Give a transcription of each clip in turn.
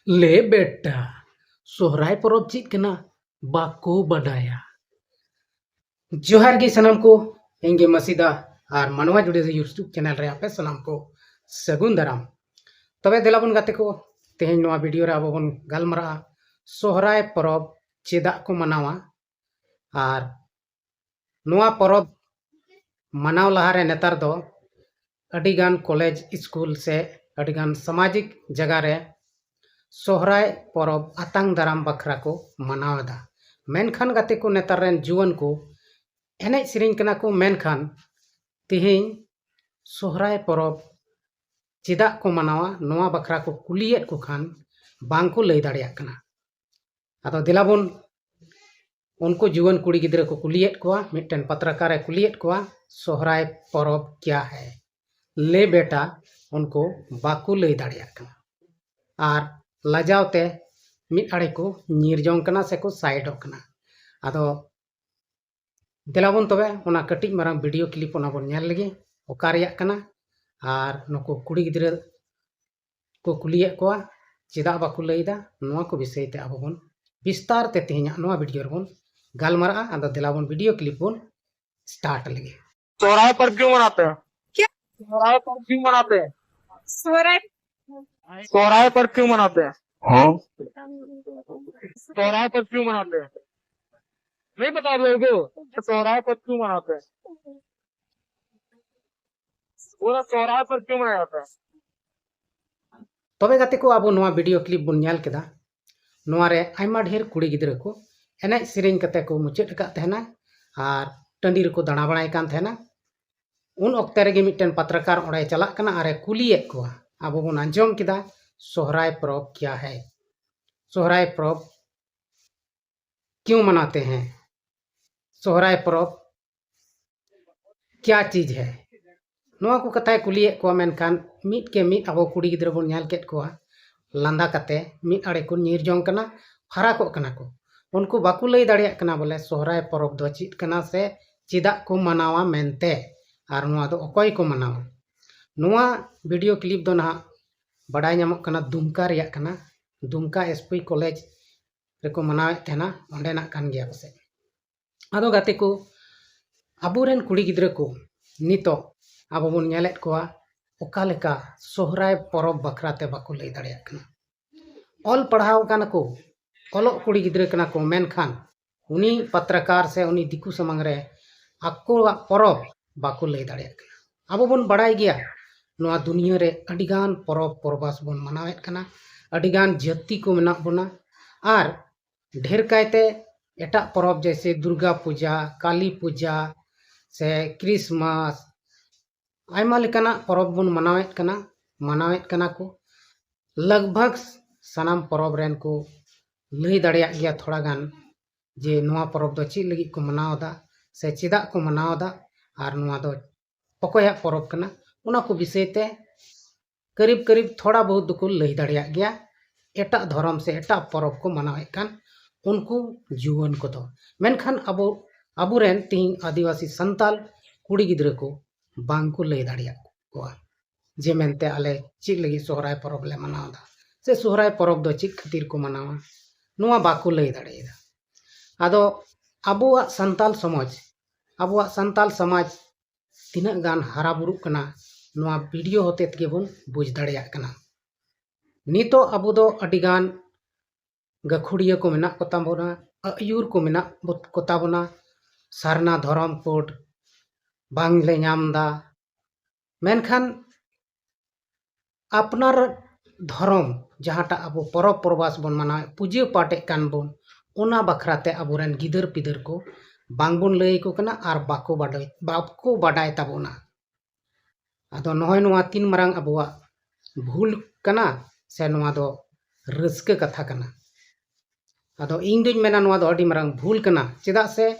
ले बेटा सोहराय परब चेद कना बाको बडाया। जोहार गे सनाम को इंगे मसीदा और मनवा जुड़े यूट्यूब चैनल रे आपे सनाम को सगुन दाराम। तबे देलाबन गाते को तेहेन नोआ वीडियो रे आबो बन गालमरा सोहराय परब चेदा को मनावा और नोआ परब मनाव लहारे नेतार दो अडिगान कॉलेज स्कूल से अडिगान सामाजिक जगह रे सोहराय परब आतांग दाराम बखरा को मनावदा। मेनखान गाते को नेतार रेन जुवन को एने सिरिंग कना को मेनखान तिहिं सोहराय परब चेदा को मनावा नोआ बखरा को कुलियत को खान बांग को लई दाड़िया कना। आदो दिलाबन उनको जुवन कुड़ी गिद्रे को कुलियत को मिटन पत्रकार है कुलियत को सोहराय परब क्या है ले बेटा उनको बाकू लई दाड़िया कना और लजावते मिट आड़े को निर्जों कना से को साइड कना। आदो दिलाबन तबे उना कटिज मारांग वीडियो क्लिप उना बन नेल लगे ओका रियाक कना और नुको कुड़ी गिद्रे को कुलियत को चेदा बाकू लईदा नोआ को विषय ते आबो बन विस्तार ते तेहना नोआ वीडियो रे बन गालमारा। आदो दिलाबन वीडियो क्लिप बन स्टार्ट लगे। सोहराय पर क्यों मनाते हैं? क्या? सोहराय पर क्यों मनाते हैं? सोहराय सोहराय पर क्यों मनाते हैं? हाँ सोहराय पर क्यों मनाते हैं? नहीं बता रहे हो सोहराय पर क्यों मनाते हैं? पूरा सोहराय पर क्यों मनाया जाता है? तबे गाते को आबो नोआ वीडियो क्लिप बन नेल केदा नोआ रे आयमा ढेर कुड़ी गिद्रे को एने सिरिंग कते को मुचेद का तहना और टंडी रे को दाना बनाय कान तहना। उन ओक्ते रेगे मिटन पत्रकार ओड़े चला कना आरे कुलियत को आबो बन अंजम केदा सोहराय परब क्या है, सोहराय परब क्यों मनाते हैं, सोहराय परब क्या चीज है नोआ को कथाय कुलियत को मेनखान मिट के मिट आबो कुड़ी गिद्रे बन नेल केत को लांदा कते मिट आड़े को निर्जों कना फराको कना को उनको बाकू लई दाड़िया कना बोले सोहराय परब दो चीज कना से चेदा को मनावा मेनते और नोआ दो अकोय को मनावा। नोआ वीडियो क्लिप दो ना बड़ाई नामक कना दुमका रिया कना दुमका एसपी कॉलेज रेको मनावे तेना ओंडेना कान गया पसे। आदो गाते को आबोरेन कुड़ी गिद्रे को नितो आबो बन नेलेत को ओका लेका सोहराय परब बखराते बाकू लई दाड़िया कना। ऑल पढ़ाव काना को ऑलोग कुड़ी गिद्रे कना को मेनखान उनी पत्रकार से उनी दिकू समंग रे आको परब बाकू लई दाड़िया कना। आबो बन बड़ाई गया नोआ दुनिया रे अडिगान परब परबास बन मनावेत कना अडिगान जाति को मेना बना और ढेर कायते एटा परब जैसे दुर्गा पूजा काली पूजा से क्रिसमस आयमा लेकाना परब बन मनावेत कना को लगभग सनाम परब रेन को लई दाड़िया गया थोड़ा गान जे नोआ परब दो चेद लगी को मनावदा से चेदा को मनावदा और नोआ दो पकोया परब कना उना को विषय ते करीब करीब थोड़ा बहुत को लई दाड़िया गया एटा धर्म से एटा परब को मनावे कान उनको जुवन को दो मेनखान अबो अबुरेन तिहिं आदिवासी संताल कुड़ी गिद्रे को बांग को लई दाड़िया को जे मेनते आले चेद लगी सोहराय परब ले मनावदा से सोहराय परब दो चेद खातिर को मनावा नोआ बाकू लई दाड़ेदा। आदो अबुआ संताल समाज तिना गान हरा बुरु कना नोआ वीडियो होते तगे बन बुझ दाड़िया कना। नितो अबु दो अडिगान गखुड़िया को मेना कोता बोना अयूर को मेना कोता बोना सारना धर्म कोड बांग ले नामदा मेनखान अपनार धर्म जहाँटा अब परब परबास बन मना पूजा पाटे कान बन ओना बखराते अबोरेन गिदर पिदर को बांग बन लई को कना और बाको बाडाय ताबोना। आदो नहय नोआ तीन मारांग अबुआ भूल कना से नोआ दो रस्के कथा कना। आदो इन दुñ मेना नोआ दो अडी मारांग भूल कना चेदा से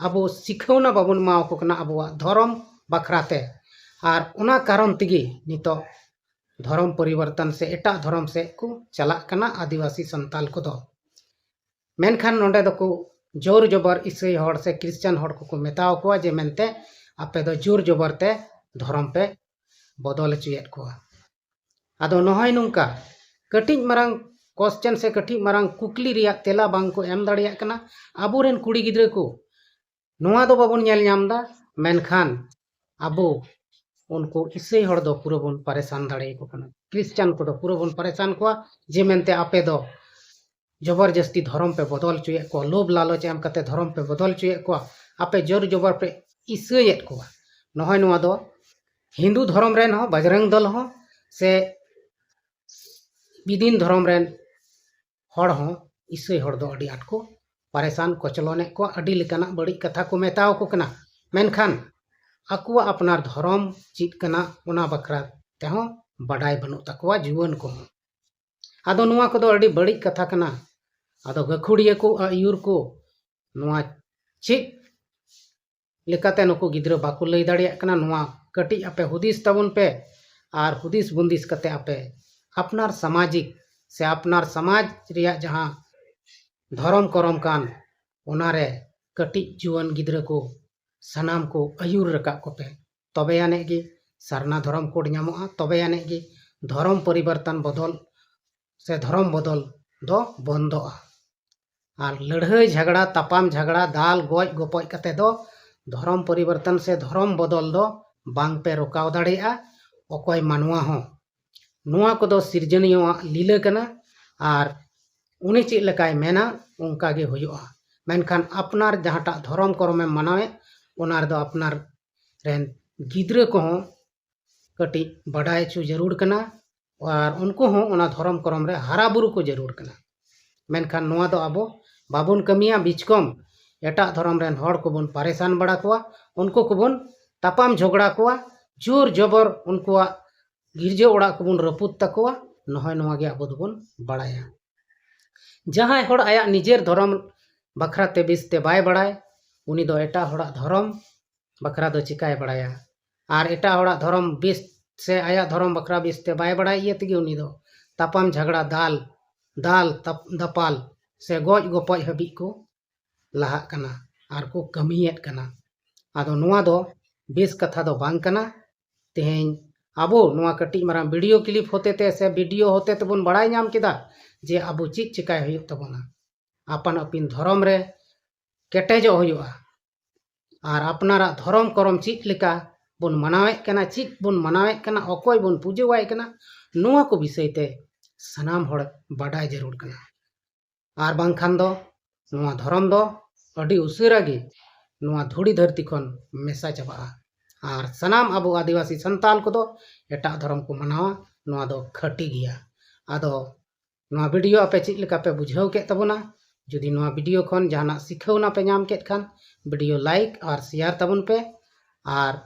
अबो सिखौना बाबन माव को कना अबुआ धर्म बखराते और ओना कारण तिगी नितो धर्म परिवर्तन से एटा धर्म से को चला कना आदिवासी संताल को दो मेनखान नोंडे दो को जोर जबर ईसाई हड़ से क्रिश्चियन हड़ को मेताव को जे मेनते आपे दो जोर जबर ते धर्म पे बदल चुयेत को। आदो नहय नुंका कटिज मारांग क्वेश्चन से कटी मारंग कुकली रिया तेला बांग को एम दाड़ियाक कना आबोरेन कुड़ी गिद्रा को नोआ दो बाबन नेल ᱧᱟᱢदा मेनखान आबो उनको इसे हड़ दो पूरा बन परेशान दाड़े को कना क्रिश्चियन को दो पूरा बन परेशान को जे मेनते आपे दो जबरदस्ती धर्म पे बदल चुए को लोभ लालच एम कते धर्म पे बदल चुए को आपे जोर जबर पे इसेयत को नहय नोआ दो हिंदू धर्म रेन हो बजरंग दल हो से बिदिन धर्म रेन हड़ हो इसे हड़ दो अडी आट को परेशान कोचलोने को अडी लेकाना बड़ी कथा को मेताव को कना मेनखान आकुआ अपनार धर्म चीत कना ओना बखरा तेहो बडाय बनु तकवा जीवन को आदो नुआ को दो अडी बड़ी कथा कना आदो गखुड़िया को आयुर को नुआ चीत लेकाते नुको गिद्रा बाको लई दाड़िया कना नुआ कटी आपे हुदिस तबन पे आर हुदिस बुंदिस कते आपे अपनार सामाजिक से अपनार समाज रिया जहां धर्म करम कान ओनारे कटी जुआन गिद्रा को सनाम को आयुर रका को पे तबे आने गे सरना धर्म कोड ᱧᱟᱢᱚᱜᱼᱟ तबे आने गे धर्म परिवर्तन बदल से धर्म बदल दो बंदोआ आर लड़ाई झगड़ा तापाम झगड़ा दाल गoj गोपoj कते दो धर्म परिवर्तन से धर्म बदल दो बांग पे रोकाव दाड़ेया अकोय मानवा हो नुआ को दो सिरजनिया लीला कना आर उनी चेक लेकाय मेना उनका गे हुयुआ मेनखान अपनार जहाटा धर्म करमे मनावे ओनार दो अपनार रेन गिद्रा को कटी बडाय चु जरूर कना और उनको हो ओना धर्म करम रे हारा बुरु को जरूर कना मेनखान नुआ दो आबो बाबुन कमिया बिचकम एटा धर्म रेन हड़ को बन परेशान बड़ा कोआ उनको को बन तापाम झगड़ा कोआ जोर जबर उनको गिरजे ओड़ा को बन रपुत तकोआ नहय नोआ गे आबो दोबन बड़ाया जहां हड़ आया निजेर धर्म बखरा ते बिस्ते बाय बड़ाय उनी दो एटा हड़ा धर्म बखरा दो चिकाय बड़ाया आर एटा हड़ा धर्म बिस से आया धर्म बखरा बिस्ते बाय बड़ाय ये तगी उनी दो तापाम झगड़ा दाल दपाल से गoj गोपoj हबी को लहा कना आर को कमियत कना आदो नुआ दो बेस कथा दो बांग कना तेहें आबो नुआ कटी मारा वीडियो क्लिप होते ते से वीडियो होते तबन बड़ाय नाम केदा जे आबो चीज चिकाय हुयुग तबना आपन अपिन धर्म रे केटेजो हुयुआ आर अपनारा धर्म करम चीज लेका बन मनावे कना चीज बन मनावे कना अकोय बन पूजवाय कना नुआ को विषय ते सनाम हड़ बडाय जरूर कना आर बांखान दो नुआ धर्म दो अडी उसेरा गे नुआ धुड़ी धरती खन मेसा चाबा आर सनाम आबो आदिवासी संताल को दो एटा धर्म को मनावा नुआ दो खटी गया आदो नुआ वीडियो आपे चीज लेका पे बुझाव के तबना जुदी नुआ वीडियो खन जहाना सिखावना पे नाम केत खान वीडियो लाइक और शेयर तबन पे और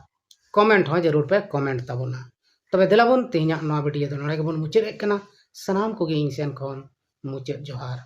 कमेंट हो जरूर पे कमेंट तबना तबे दिलाबन तेहना नुआ वीडियो दो नोडे गेबन मुचाद कना सनाम को गे इन सेन खन मुचाद जोहार।